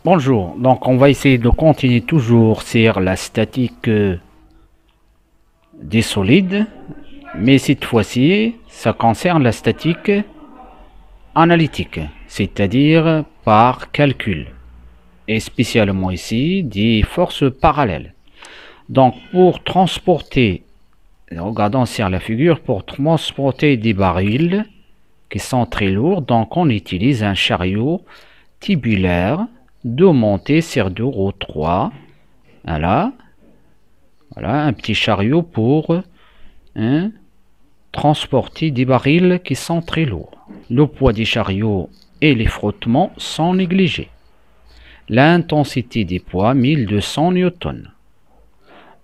Bonjour, donc on va essayer de continuer toujours sur la statique des solides, mais cette fois-ci, ça concerne la statique analytique, c'est-à-dire par calcul, et spécialement ici des forces parallèles. Donc pour transporter, regardons sur la figure, pour transporter des barils qui sont très lourds, donc on utilise un chariot tubulaire de montée sur 2 roues 3. Voilà, un petit chariot pour transporter des barils qui sont très lourds. Le poids des chariots et les frottements sont négligés. L'intensité des poids 1200 newtons.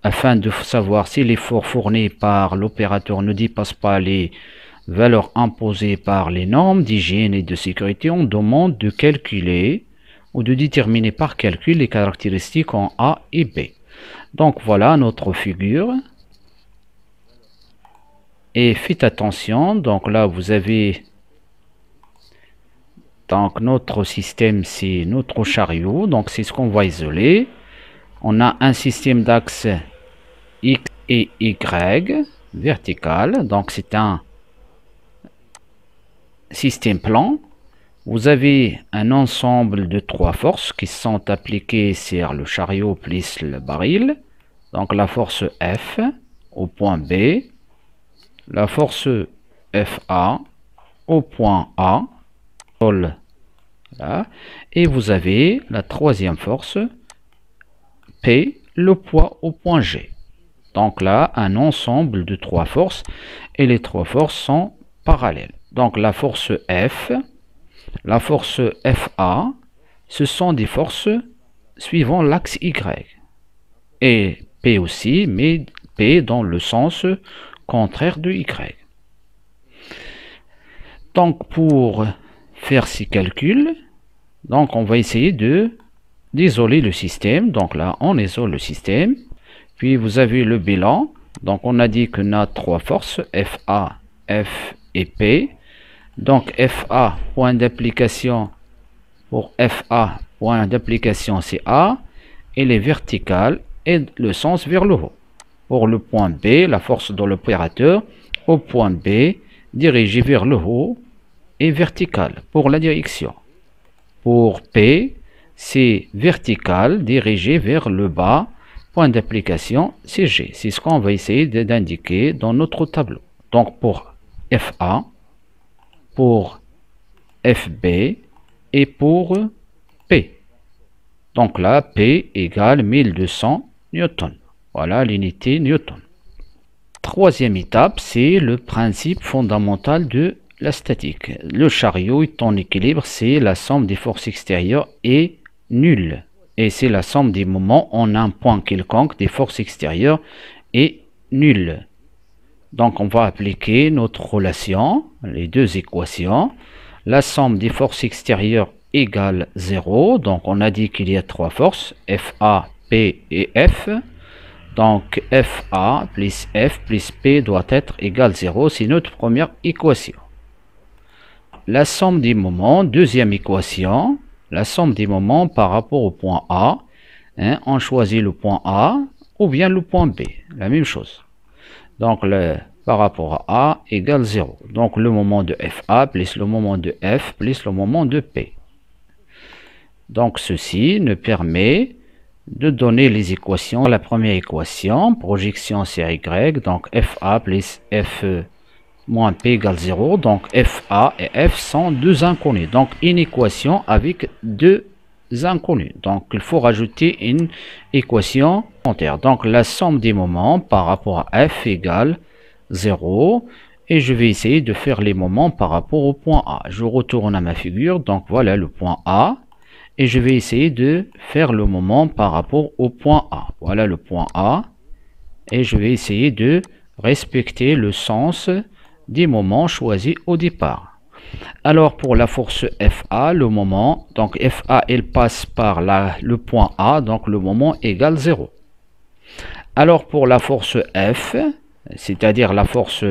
Afin de savoir si l'effort fourni par l'opérateur ne dépasse pas les valeurs imposées par les normes d'hygiène et de sécurité, on demande de calculer ou de déterminer par calcul les caractéristiques en A et B. Donc voilà notre figure. Et faites attention, donc là vous avez donc notre système, c'est notre chariot, donc c'est ce qu'on va isoler. On a un système d'axe X et Y vertical, donc c'est un système plan. Vous avez un ensemble de 3 forces qui sont appliquées sur le chariot plus le baril. Donc la force F au point B, la force FA au point A, là, et vous avez la troisième force P, le poids au point G. Donc là, un ensemble de 3 forces, et les 3 forces sont parallèles. Donc la force F, la force FA, ce sont des forces suivant l'axe Y. Et P aussi, mais P dans le sens contraire de Y. Donc pour faire ces calculs, donc on va essayer d'isoler le système. Donc là, on isole le système. Puis vous avez le bilan. Donc on a dit qu'on a 3 forces, FA, F et P. Donc FA, point d'application, pour FA, point d'application c'est A, et les verticales et le sens vers le haut. Pour le point B, la force de l'opérateur au point B, dirigée vers le haut et verticale pour la direction. Pour P, c'est vertical, dirigé vers le bas, point d'application c'est G. C'est ce qu'on va essayer d'indiquer dans notre tableau. Donc pour FA, pour FB et pour P. Donc là, P égale 1200 newtons. Voilà l'unité newton. Troisième étape, c'est le principe fondamental de la statique. Le chariot est en équilibre, c'est la somme des forces extérieures est nulle. Et c'est la somme des moments en un point quelconque des forces extérieures est nulle. Donc on va appliquer notre relation, les deux équations. La somme des forces extérieures égale 0. Donc on a dit qu'il y a 3 forces, FA, P et F. Donc FA plus F plus P doit être égal 0. C'est notre première équation. La somme des moments, deuxième équation. La somme des moments par rapport au point A. On choisit le point A ou bien le point B. La même chose. Donc par rapport à A égale 0. Donc le moment de FA plus le moment de F plus le moment de P. Donc ceci nous permet de donner les équations. La première équation, projection sur Y, donc FA plus F moins P égale 0. Donc FA et F sont deux inconnus. Donc une équation avec deux inconnus. Donc il faut rajouter une équation entière. Donc la somme des moments par rapport à F égale 0. Et je vais essayer de faire les moments par rapport au point A. Je retourne à ma figure. Donc voilà le point A. Et je vais essayer de faire le moment par rapport au point A. Voilà le point A. Et je vais essayer de respecter le sens des moments choisis au départ. Alors pour la force FA, le moment, donc FA, elle passe par le point A, donc le moment égale 0. Alors pour la force F, c'est-à-dire la force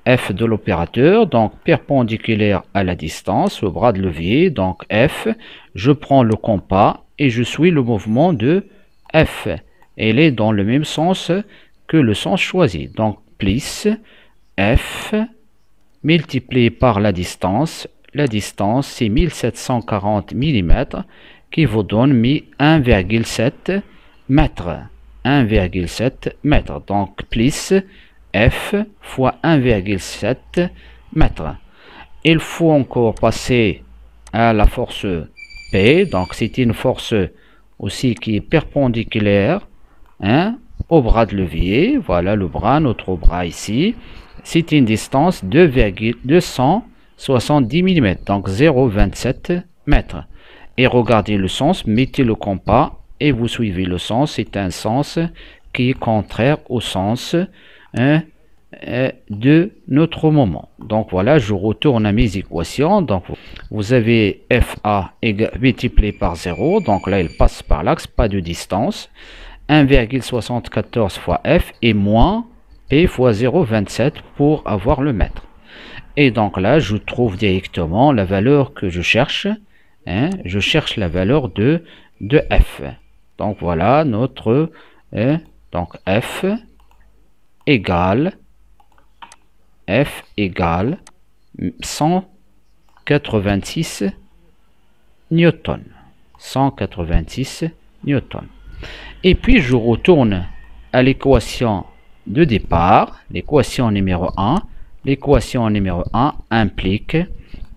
F de l'opérateur, donc perpendiculaire à la distance, le bras de levier, donc F. Je prends le compas et je suis le mouvement de F. Elle est dans le même sens que le sens choisi. Donc plus F multiplié par la distance. La distance c'est 1740 mm qui vous donne 1,7 mètres. 1,7 mètres. Donc plus F fois 1,7 mètres. Il faut encore passer à la force P. Donc c'est une force aussi qui est perpendiculaire, hein, au bras de levier. Voilà le bras, notre bras ici. C'est une distance de 270 mm, donc 0,27 mètres. Et regardez le sens, mettez le compas et vous suivez le sens. C'est un sens qui est contraire au sens, hein, de notre moment. Donc voilà, je retourne à mes équations. Donc vous avez FA multiplié par 0, donc là il passe par l'axe, pas de distance. 1,74 fois F et moins P fois 0,27 pour avoir le mètre. Et donc là je trouve directement la valeur que je cherche, hein, je cherche la valeur de F. Donc voilà notre, donc F égale 186 newtons. 186 newtons. Et puis je retourne à l'équation de départ, l'équation numéro 1. L'équation numéro 1 implique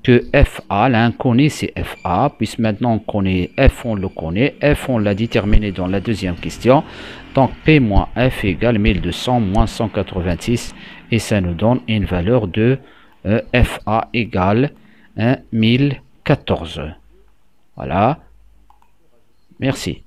que FA, l'inconnu c'est FA, puisque maintenant on connaît F, on le connaît, F on l'a déterminé dans la deuxième question, donc P moins F égale 1200 moins 186, et ça nous donne une valeur de FA égale 1014. Voilà, merci.